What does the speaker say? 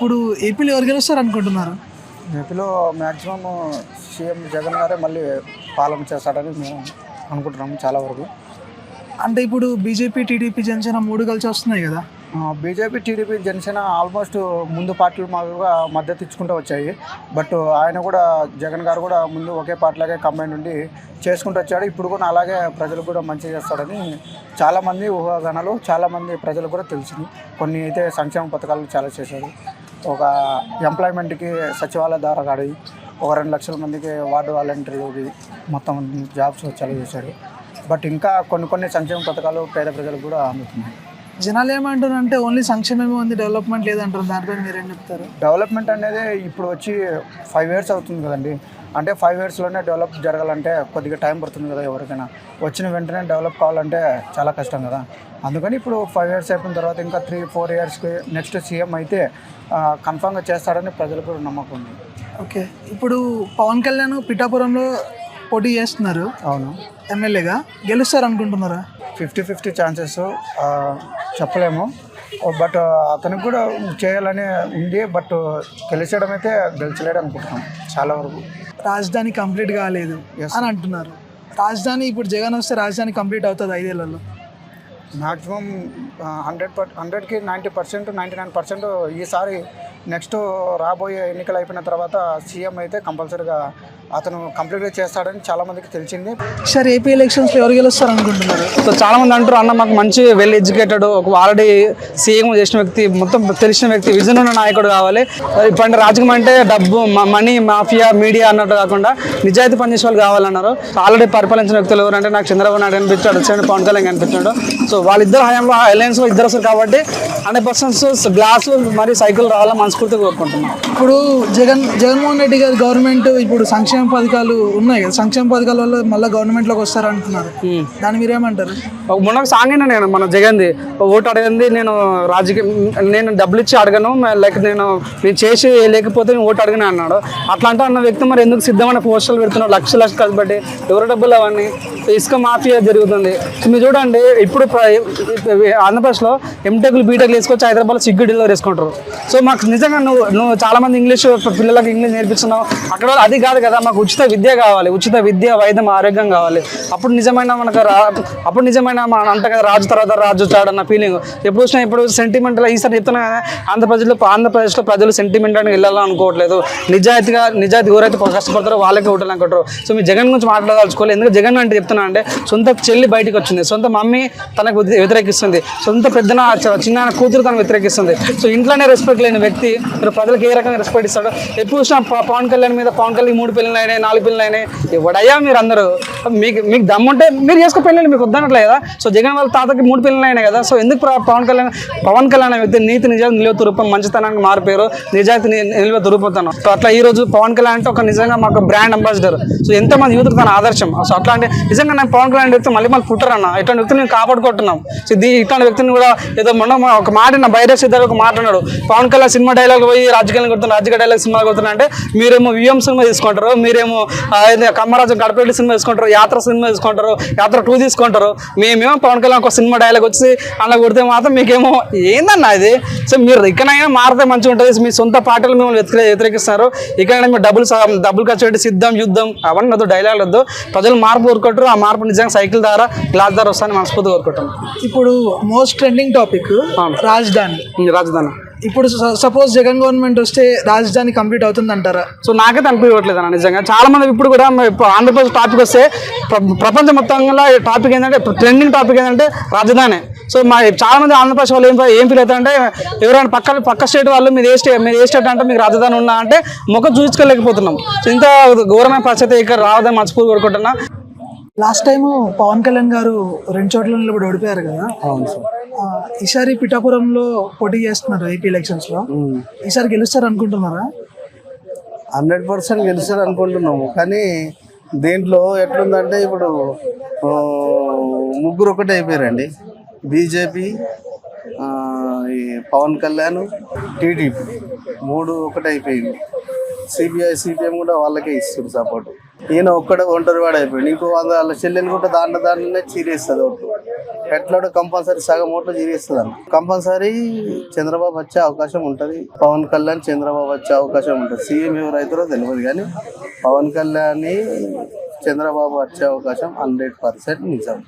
ఇప్పుడు ఏపీలో ఎవరు గెలుస్తారు అనుకుంటున్నారు? ఏపీలో మ్యాక్సిమం సీఎం జగన్ గారే మళ్ళీ పాలన చేస్తాడని మేము అనుకుంటున్నాము చాలా వరకు. అంటే ఇప్పుడు బీజేపీ, టీడీపీ, జనసేన 3 కలిసి వస్తున్నాయి కదా. బీజేపీ, టీడీపీ, జనసేన ఆల్మోస్ట్ ముందు పార్టీలు మాదిరిగా మద్దతు ఇచ్చుకుంటూ వచ్చాయి. బట్ ఆయన కూడా జగన్ గారు కూడా ముందు ఒకే పార్టీలాగే కంబైన్ ఉండి చేసుకుంటూ వచ్చాడు. ఇప్పుడు కూడా అలాగే ప్రజలకు కూడా మంచి చేస్తాడని చాలామంది ఊహాగానాలు, చాలామంది ప్రజలకు కూడా తెలిసింది. కొన్ని అయితే సంక్షేమ పథకాలు చాలా చేశాడు. ఒక ఎంప్లాయ్మెంట్కి సచివాలయ ద్వారా కాడి ఒక 2 లక్షల మందికి వార్డు వాలంటీర్లకి మొత్తం జాబ్స్ చాలా చేశాడు. బట్ ఇంకా కొన్ని సంక్షేమ పథకాలు పేద ప్రజలకు కూడా అందుతున్నాయి. జనాలు ఏమంటారంటే ఓన్లీ సంక్షేమమే ఉంది, డెవలప్మెంట్ లేదంటారు. దానిపై మీరేం చెప్తారు? డెవలప్మెంట్ అనేది ఇప్పుడు వచ్చి 5 years అవుతుంది కదండి. అంటే 5 yearsలోనే డెవలప్ జరగాలంటే కొద్దిగా టైం పడుతుంది కదా. ఎవరికైనా వచ్చిన వెంటనే డెవలప్ కావాలంటే చాలా కష్టం కదా. అందుకని ఇప్పుడు 5 years అయిపోయిన తర్వాత ఇంకా 3-4 yearsకి నెక్స్ట్ సీఎం అయితే కన్ఫామ్గా చేస్తాడని ప్రజలకు నమ్మకం ఉంది. ఓకే, ఇప్పుడు పవన్ కళ్యాణ్ పిఠాపురంలో పోటీ చేస్తున్నారు. అవును, ఎమ్మెల్యేగా గెలుస్తారు అనుకుంటున్నారా? 50-50 ఛాన్సెస్ చెప్పలేము. బట్ అతనికి కూడా చేయాలని ఉంది. బట్ గెలిచడం అయితే గెలిచలేడు అనుకుంటున్నాం చాలా వరకు. రాజధాని కంప్లీట్ కాలేదు అని అంటున్నారు. రాజధాని ఇప్పుడు జగన్ వస్తే రాజధాని కంప్లీట్ అవుతుంది 5 ఏళ్లలో? మ్యాక్సిమం 100కి 90%, 99% ఈసారి నెక్స్ట్ రాబోయే ఎన్నికలు అయిపోయిన తర్వాత సీఎం అయితే కంపల్సరీగా అతను కంప్లీట్గా చేస్తాడని చాలామందికి తెలిసింది. సార్, ఏపీ ఎలక్షన్స్లో ఎవరు గెలుస్తారు అనుకుంటున్నారు? సో చాలామంది అంటారు, అన్న మాకు మంచి వెల్ ఎడ్యుకేటెడ్, ఒక ఆల్రెడీ సీఎం చేసిన వ్యక్తి, మొత్తం తెలిసిన వ్యక్తి, విజన్ ఉన్న నాయకుడు కావాలి. ఇప్పుడు రాజకీయం అంటే డబ్బు, మనీ, మాఫియా, మీడియా అన్నట్టు కాకుండా నిజాయితీ పనిచేసే వాళ్ళు కావాలన్నారు. ఆల్రెడీ పరిపాలించిన వ్యక్తులు ఎవరంటే నాకు చంద్రబాబు నాయుడు అనిపించాడు, పవన్ కళ్యాణ్ అనిపించాడు. సో వాళ్ళిద్దరు హయాంలో అలయన్స్లో ఇద్దరు వస్తారు కాబట్టి 100% గ్లాసు మరియు సైకిల్ రావాలని మనస్ఫూర్తిగా కోరుకుంటున్నాం. ఇప్పుడు జగన్మోహన్ రెడ్డి గారి గవర్నమెంట్ ఇప్పుడు సంక్షేమ పథకాలు ఉన్నాయి కదా, సంక్షేమ పథకాల వల్ల మళ్ళీ గవర్నమెంట్లోకి వస్తారు అంటున్నారు. దాన్ని మీరేమంటారు? మొన్న సాంగ్ అయినా నేను మన జగన్ది ఓటు అడగంది, నేను డబ్బులు ఇచ్చి అడగను, లైక్ నేను చేసి లేకపోతే నేను ఓటు అడగను అన్నాడు. అట్లా అన్న వ్యక్తి మరి ఎందుకు సిద్ధమైన పోస్టర్లు పెడుతున్నాడు? లక్షలు ఖర్చు పెట్టి ఎవరి డబ్బులు అవన్నీ? ఇసుక మాఫియా జరుగుతుంది. మీరు చూడండి, ఇప్పుడు ఆంధ్రప్రదేశ్లో ఎంటెక్లు, బీటెక్లు వేసుకొచ్చి హైదరాబాద్లో సిగ్గు డెలివరీ వేసుకుంటారు. సో మాకు నిజంగా నువ్వు చాలామంది పిల్లలకు ఇంగ్లీష్ నేర్పిస్తున్నావు. అక్కడ అది కాదు కదా, మాకు ఉచిత విద్య కావాలి, ఉచిత విద్య, వైద్యం, ఆరోగ్యం కావాలి. అప్పుడు నిజమైన అంట కదా, రాజు తర్వాత రాజు చాడన్న ఫీలింగ్ ఎప్పుడు వచ్చినా. ఇప్పుడు సెంటిమెంటల్ ఈసారి చెప్తున్నా కదా, ఆంధ్రప్రదేశ్లో ప్రజలు సెంటిమెంట్ అని వెళ్ళాలని అనుకోవట్లేదు. నిజాయితీ ఎవరైతే కష్టపడతారో వాళ్ళకే ఓటాలు అనుకుంటారు. సో మీ జగన్ గురించి మాట్లాడదలుచుకోవాలి. ఎందుకంటే జగన్ అంటే చెప్తున్నా అంటే సొంత చెల్లి బయటకు వచ్చింది, సొంత మమ్మీ తనకు వ్యతిరేకిస్తుంది, సొంత పెద్దన చిన్న కూతురు తనకు వ్యతిరేకిస్తుంది. సో ఇంట్లోనే రెస్పెక్ట్ లేని వ్యక్తి మీరు ప్రజలకు ఏ రకంగా రెస్పెక్ట్ ఇస్తాడో? ఎప్పుడు వచ్చినా పవన్ కళ్యాణ్ 3 పెళ్ళిళ్ళు అయినాయి, 4 పెళ్ళిళ్ళు అయినాయి. ఎవడయ్యా మీరు అందరూ? మీకు దమ్ముంటే మీరు చేసుకో పెళ్ళిళ్ళు, మీకు వద్దనట్లే కదా. సో జగన్ వాళ్ళ తాతకి 3 పెళ్ళిళ్ళు అయినాయి కదా. సో ఎందుకు పవన్ కళ్యాణ్ వ్యక్తి నీతి నిజాలు నిలువ రూపం, మంచితనానికి మారిపోయారు, నిజాయితీ నిలువ రూపొందుతాను. సో అట్లా ఈ రోజు పవన్ కళ్యాణ్ అంటే ఒక నిజంగా మాకు బ్రాండ్ అంబాసిడర్. సో ఎంతమంది యూత్కి తన ఆదర్శం. సో అట్లా అంటే నిజంగా నేను పవన్ కళ్యాణ్ వ్యక్తి మళ్ళీ పుట్టరన్న, ఇట్లాంటి వ్యక్తిని నేను కాపాడుకుంటున్నాం. సో ఇట్లాంటి వ్యక్తిని కూడా ఏదో మొన్న ఒక మాట నా బైరస్ ఇద్దరు ఒక మాట్లాడాడు, పవన్ కళ్యాణ్ సినిమా డైలాగ్ పోయి రాజకీయాలు కొడుతున్నా, రాజకీయ డైలాగ్ సినిమా కొడుతున్నా అంటే మీరేమో వ్యూఎం సినిమా తీసుకుంటారు, మీరేమో కమ్మరాజు గడపల్లి సినిమా తీసుకుంటారు, యాత్ర సినిమా తీసుకుంటారు, యాత్ర 2 తీసుకుంటారు. మేమేమో పవన్ కళ్యాణ్ ఒక సినిమా డైలాగ్ వచ్చి అలా కొడితే మాత్రం మీకేమో ఏందన్నా ఇది? సో మీరు ఇక్కడైనా మారితే మంచిగా ఉంటుంది. మీ సొంత పార్టీలు మిమ్మల్ని వ్యతిరేకిస్తారు. ఇక్కడైనా మీరు డబ్బులు ఖర్చు పెట్టి సిద్ధం, యుద్ధం అవన్నీ వద్దు, డైలాగ్ వద్దు. ప్రజలు మార్పు కోరుకుంటారు. ఆ మార్పు నిజంగా సైకిల్ ద్వారా, గ్లాస్ ద్వారా వస్తాయని మనస్ఫూర్తి కోరుకుంటాం. ఇప్పుడు మోస్ట్ ట్రెండింగ్ టాపిక్ రాజధాని. ఇప్పుడు సపోజ్ జగన్ గవర్నమెంట్ వస్తే రాజధాని కంప్లీట్ అవుతుంది అంటారా? సో నాకైతే అనిపించట్లేదు అన్న. నిజంగా చాలా మంది ఇప్పుడు కూడా ఆంధ్రప్రదేశ్ టాపిక్ వస్తే ప్రపంచం మొత్తంగా టాపిక్ ఏంటంటే, ట్రెండింగ్ టాపిక్ ఏంటంటే రాజధాని. సో చాలా మంది ఆంధ్రప్రదేశ్ వాళ్ళు ఏం ఫీల్ అవుతారంటే, ఎవరైనా పక్క స్టేట్ వాళ్ళు మీరు ఏ స్టేట్ అంటే మీకు రాజధాని ఉన్నా అంటే ముఖం చూసుకోలేకపోతున్నాం. సో ఇంత ఘోరమైన పరిస్థితి ఇక్కడ రావద్దని మనస్ఫూర్తి కోరుకుంటున్నా. లాస్ట్ టైం పవన్ కళ్యాణ్ గారు 2 చోట్ల నిలబడి ఓడిపోయారు కదా. అవును సార్. ఈసారి పిఠాపురంలో పోటీ చేస్తున్నారు ఏపీ ఎలక్షన్స్లో. ఈసారి గెలుస్తారు అనుకుంటున్నారా? 100% గెలుస్తారు అనుకుంటున్నాము. కానీ దీంట్లో ఎట్లుందంటే ఇప్పుడు 3 ఒకటే అయిపోయారండి. బీజేపీ, ఈ పవన్ కళ్యాణ్, టీడీపీ 3 ఒకటే అయిపోయింది. సిపిఎం కూడా వాళ్ళకే ఇస్తుంది సపోర్ట్. ఈయన ఒంటరి వాడు అయిపోయింది. ఇంకో వాళ్ళ చెల్లెలు కూడా దాంట్లోనే చీరేస్తుంది ఓట్లు. ఎట్లా కంపల్సరీ సగం ఓట్లు జీవిస్తుంది అన్న. కంపల్సరీ చంద్రబాబు వచ్చే అవకాశం ఉంటది. పవన్ కళ్యాణ్ చంద్రబాబు వచ్చే అవకాశం ఉంటది. సీఎం ఎవరైతారో తెలియదు కానీ పవన్ కళ్యాణ్ చంద్రబాబు వచ్చే అవకాశం 100% నిజం.